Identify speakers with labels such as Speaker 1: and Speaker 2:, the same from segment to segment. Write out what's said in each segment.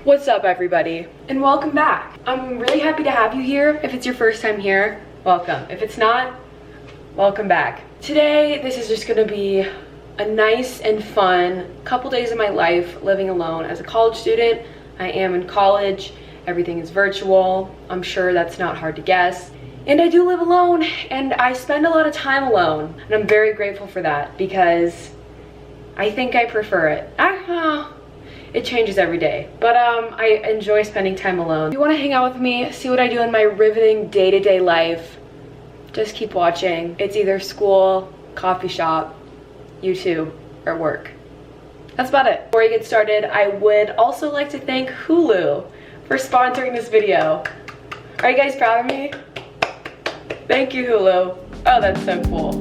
Speaker 1: What's up, everybody, and welcome back. I'm really happy to have you here. If it's your first time here, welcome. If it's not, welcome back. Today, this is just gonna be a nice and fun couple days of my life living alone as a college student. I am in college, everything is virtual. I'm sure that's not hard to guess. And I do live alone, and I spend a lot of time alone, and I'm very grateful for that because I think I prefer it. It changes every day, but I enjoy spending time alone. If you want to hang out with me, see what I do in my riveting day-to-day life, just keep watching. It's either school, coffee shop, YouTube, or work. That's about it. Before I get started, I would also like to thank Hulu for sponsoring this video. Are you guys proud of me? Thank you, Hulu. Oh, that's so cool.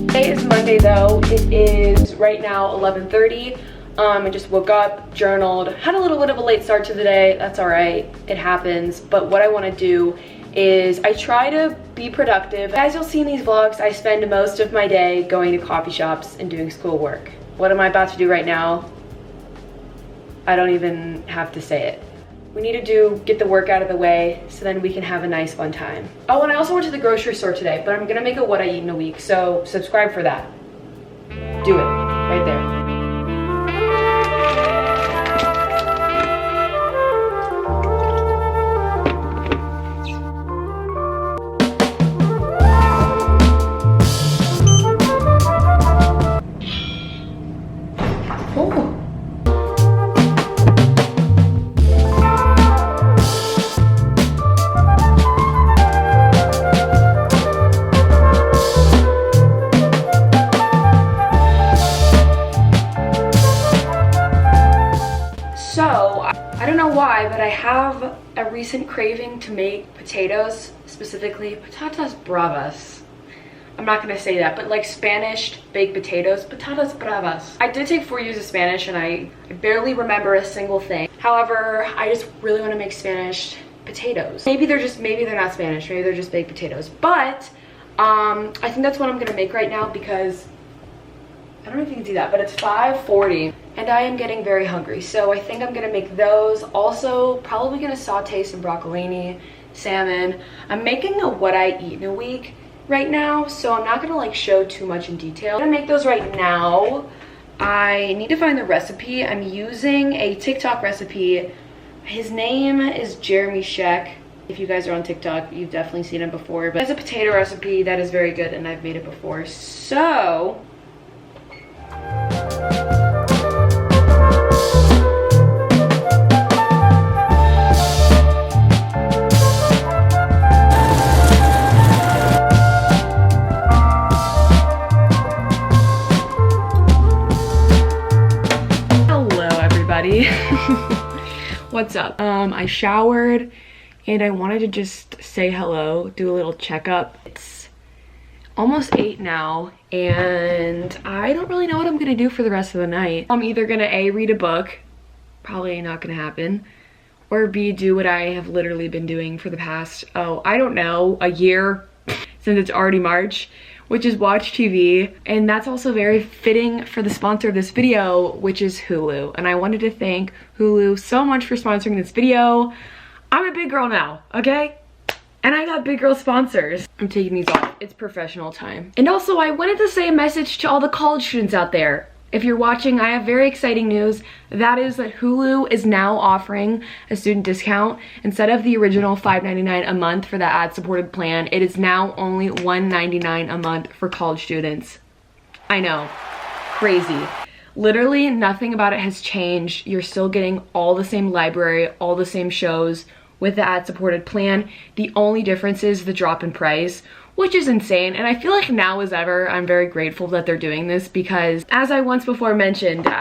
Speaker 1: Today is Monday though. It is right now 11:30. I just woke up, journaled, had a little bit of a late start to the day. That's all right, it happens. But what I want to do is I try to be productive. As you'll see in these vlogs, I spend most of my day going to coffee shops and doing schoolwork. What am I about to do right now? I don't even have to say it. We need to get the work out of the way so then we can have a nice fun time. Oh, and I also went to the grocery store today, but I'm gonna make a what I eat in a week, so subscribe for that. Do it, right there. I don't know why, but I have a recent craving to make potatoes, specifically patatas bravas. I'm not gonna say that, but like Spanish baked potatoes, patatas bravas. I did take 4 years of Spanish and I barely remember a single thing. However, I just really want to make Spanish potatoes. Maybe they're not Spanish, maybe they're just baked potatoes. But I think that's what I'm gonna make right now because I don't know if you can see that, but it's 5:40 and I am getting very hungry. So I think I'm gonna make those. Also, probably gonna saute some broccolini, salmon. I'm making a what I eat in a week right now, so I'm not gonna like show too much in detail. I'm gonna make those right now. I need to find the recipe. I'm using a TikTok recipe. His name is Jeremy Sheck. If you guys are on TikTok, you've definitely seen him before, but it's a potato recipe that is very good and I've made it before. So what's up? I showered and I wanted to just say hello, do a little checkup. It's almost 8 now and I don't really know what I'm gonna do for the rest of the night. I'm either gonna A, read a book, probably not gonna happen, or B, do what I have literally been doing for the past, I don't know, a year since it's already March, which is watch TV. And that's also very fitting for the sponsor of this video, which is Hulu. And I wanted to thank Hulu so much for sponsoring this video. I'm a big girl now, okay? And I got big girl sponsors. I'm taking these off, it's professional time. And also I wanted to say a message to all the college students out there. If you're watching, I have very exciting news. That is that Hulu is now offering a student discount. Instead of the original $5.99 a month for the ad-supported plan, it is now only $1.99 a month for college students. I know, crazy. Literally nothing about it has changed. You're still getting all the same library, all the same shows with the ad-supported plan. The only difference is the drop in price, which is insane. And I feel like now as ever, I'm very grateful that they're doing this because as I once before mentioned,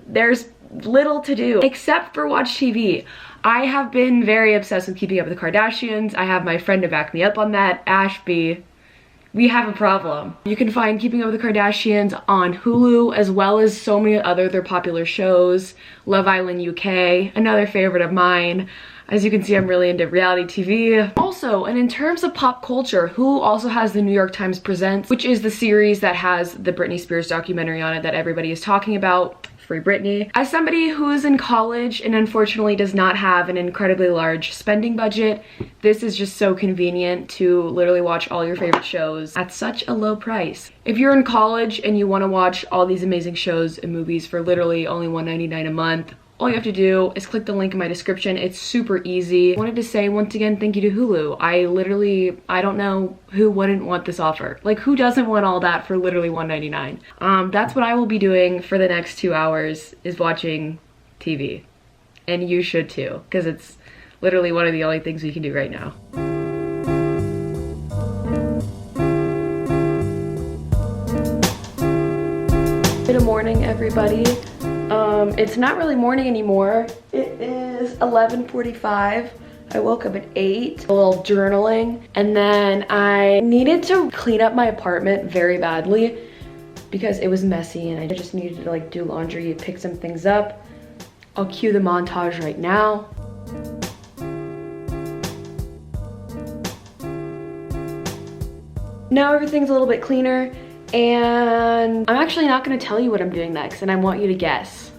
Speaker 1: there's little to do except for watch TV. I have been very obsessed with Keeping Up with the Kardashians. I have my friend to back me up on that, Ashby. We have a problem. You can find Keeping Up with the Kardashians on Hulu as well as so many other their popular shows. Love Island UK, another favorite of mine. As you can see, I'm really into reality TV. Also, and in terms of pop culture, Hulu also has the New York Times Presents, which is the series that has the Britney Spears documentary on it that everybody is talking about. Free Britney. As somebody who's in college and unfortunately does not have an incredibly large spending budget, this is just so convenient to literally watch all your favorite shows at such a low price. If you're in college and you want to watch all these amazing shows and movies for literally only $1.99 a month, all you have to do is click the link in my description. It's super easy. I wanted to say once again, thank you to Hulu. I don't know who wouldn't want this offer. Like, who doesn't want all that for literally $1.99? That's what I will be doing for the next 2 hours, is watching TV. And you should too, because it's literally one of the only things we can do right now. Good morning, everybody. It's not really morning anymore. It is 11:45. I woke up at 8, a little journaling, and then I needed to clean up my apartment very badly because it was messy and I just needed to like do laundry, pick some things up. I'll cue the montage right now. Now everything's a little bit cleaner, and I'm actually not gonna tell you what I'm doing next, and I want you to guess.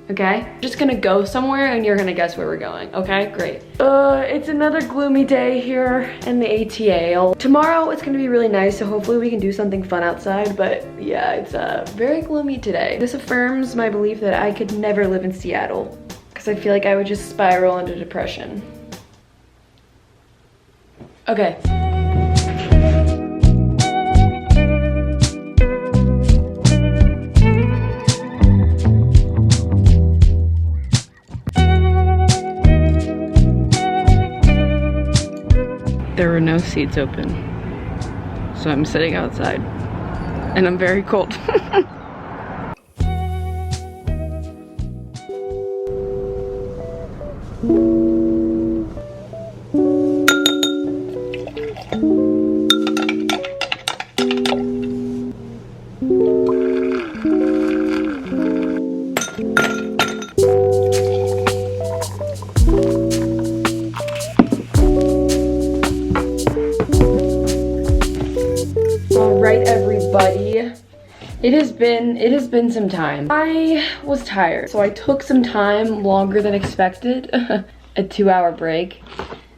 Speaker 1: Okay? Just gonna go somewhere and you're gonna guess where we're going. Okay, great. It's another gloomy day here in the ATA. Tomorrow it's gonna be really nice, so hopefully we can do something fun outside, but yeah, it's very gloomy today. This affirms my belief that I could never live in Seattle because I feel like I would just spiral into depression. Okay. There were no seats open, so I'm sitting outside, and I'm very cold. Everybody, it has been some time. I was tired, so I took some time, longer than expected, a 2-hour break.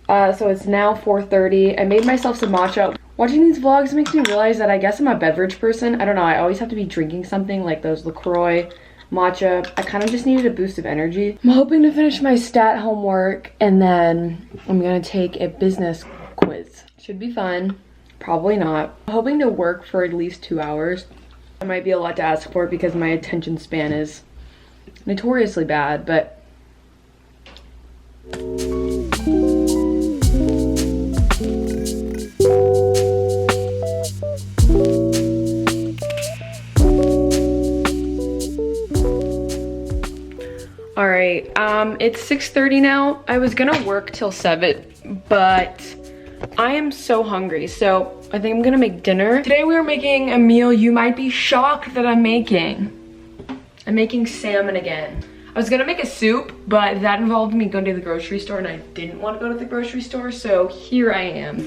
Speaker 1: So it's now 4:30. I made myself some matcha. Watching these vlogs makes me realize that I guess I'm a beverage person. I don't know, I always have to be drinking something like those LaCroix, matcha. I kind of just needed a boost of energy. I'm hoping to finish my stat homework, and then I'm gonna take a business quiz. Should be fun. Probably not. I'm hoping to work for at least 2 hours. It might be a lot to ask for because my attention span is notoriously bad, but all right, it's 6:30 now. I was gonna work till 7, but I am so hungry, so I think I'm gonna make dinner. Today we are making a meal you might be shocked that I'm making. I'm making salmon again. I was gonna make a soup, but that involved me going to the grocery store, and I didn't want to go to the grocery store, so here I am.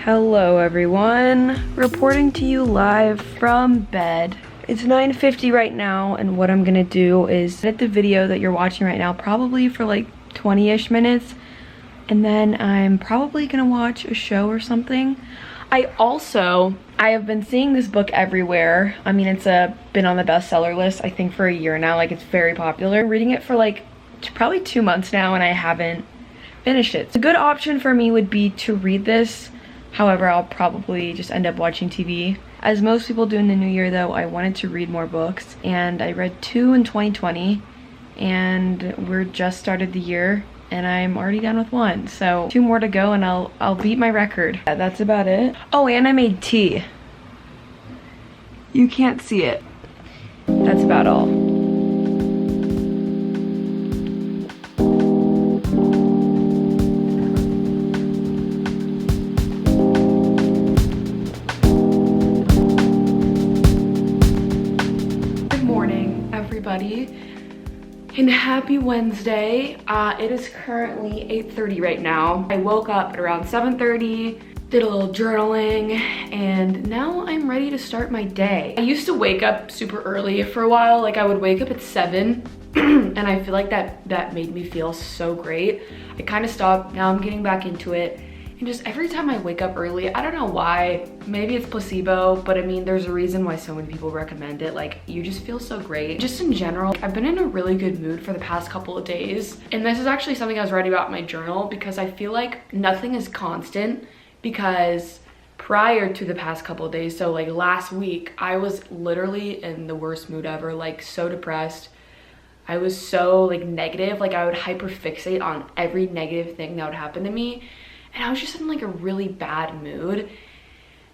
Speaker 1: Hello everyone, reporting to you live from bed. It's 9:50 right now, and what I'm gonna do is edit the video that you're watching right now, probably for like 20-ish minutes, and then I'm probably gonna watch a show or something. I have been seeing this book everywhere. I mean, it's been on the bestseller list, I think, for a year now. Like, it's very popular. I'm reading it for like probably 2 months now, and I haven't finished it. So a good option for me would be to read this. However, I'll probably just end up watching TV. As most people do in the new year though, I wanted to read more books, and I read 2 in 2020, and we're just started the year and I'm already done with 1. So 2 more to go and I'll beat my record. Yeah, that's about it. Oh, and I made tea. You can't see it. That's about all. And happy Wednesday. It is currently 8:30 right now. I woke up at around 7:30, did a little journaling, and now I'm ready to start my day. I used to wake up super early for a while. Like I would wake up at 7 and I feel like that made me feel so great. I kind of stopped. Now I'm getting back into it. And just every time I wake up early, I don't know why, maybe it's placebo, but I mean, there's a reason why so many people recommend it. Like, you just feel so great. Just in general, I've been in a really good mood for the past couple of days. And this is actually something I was writing about in my journal because I feel like nothing is constant, because prior to the past couple of days, so like last week, I was literally in the worst mood ever, like so depressed. I was so like negative, like I would hyperfixate on every negative thing that would happen to me. And I was just in like a really bad mood.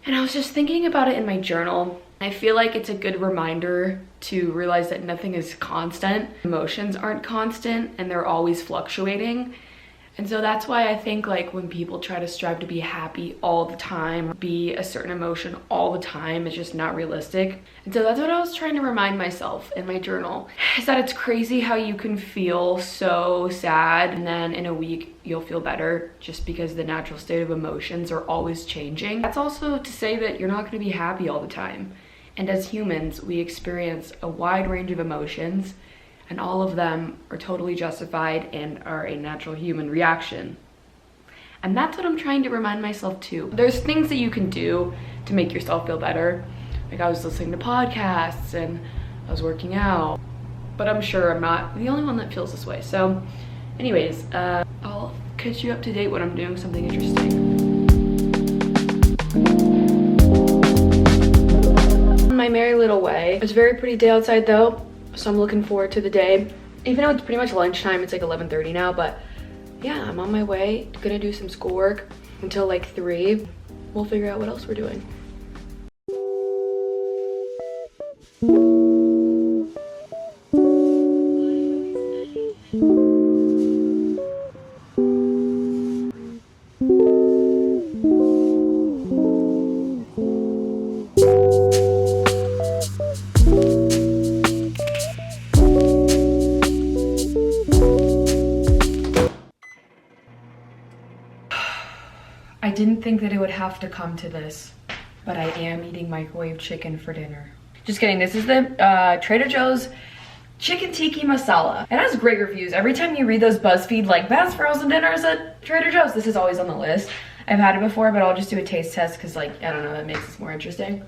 Speaker 1: And I was just thinking about it in my journal. I feel like it's a good reminder to realize that nothing is constant. Emotions aren't constant and they're always fluctuating. And so that's why I think like when people try to strive to be happy all the time, be a certain emotion all the time, it's just not realistic. And so that's what I was trying to remind myself in my journal, is that it's crazy how you can feel so sad and then in a week you'll feel better, just because the natural state of emotions are always changing. That's also to say that you're not going to be happy all the time. And as humans, we experience a wide range of emotions, and all of them are totally justified and are a natural human reaction. And that's what I'm trying to remind myself too. There's things that you can do to make yourself feel better. Like I was listening to podcasts and I was working out, but I'm sure I'm not the only one that feels this way. So anyways, I'll catch you up to date when I'm doing something interesting. On my merry little way. It's a very pretty day outside though, so I'm looking forward to the day. Even though it's pretty much lunchtime, it's like 11:30 now, but yeah, I'm on my way. Gonna do some schoolwork until like 3. We'll figure out what else we're doing. I didn't think that it would have to come to this, but I am eating microwave chicken for dinner. Just kidding, this is the Trader Joe's chicken tiki masala. It has great reviews. Every time you read those BuzzFeed like best frozen dinners at Trader Joe's, this is always on the list. I've had it before, but I'll just do a taste test because like, I don't know, that makes this more interesting.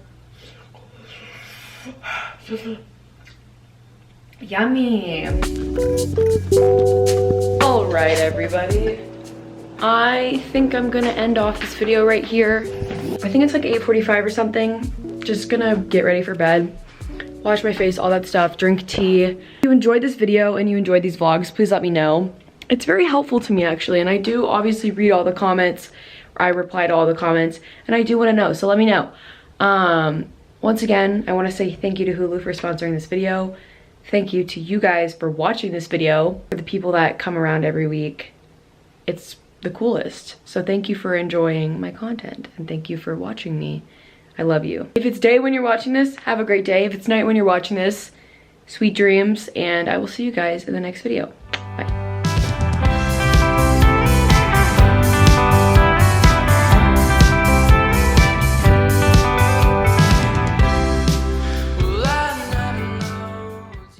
Speaker 1: Yummy. All right, everybody. I think I'm gonna end off this video right here. I think it's like 8:45 or something. Just gonna get ready for bed, wash my face, all that stuff, drink tea. If you enjoyed this video and you enjoyed these vlogs, please let me know. It's very helpful to me actually, and I do obviously read all the comments, or I reply to all the comments, and I do wanna know, so let me know. Once again, I wanna say thank you to Hulu for sponsoring this video. Thank you to you guys for watching this video. For the people that come around every week, it's the coolest. So thank you for enjoying my content, and thank you for watching me. I love you. If it's day when you're watching this, have a great day. If it's night when you're watching this, sweet dreams, and I will see you guys in the next video. Bye.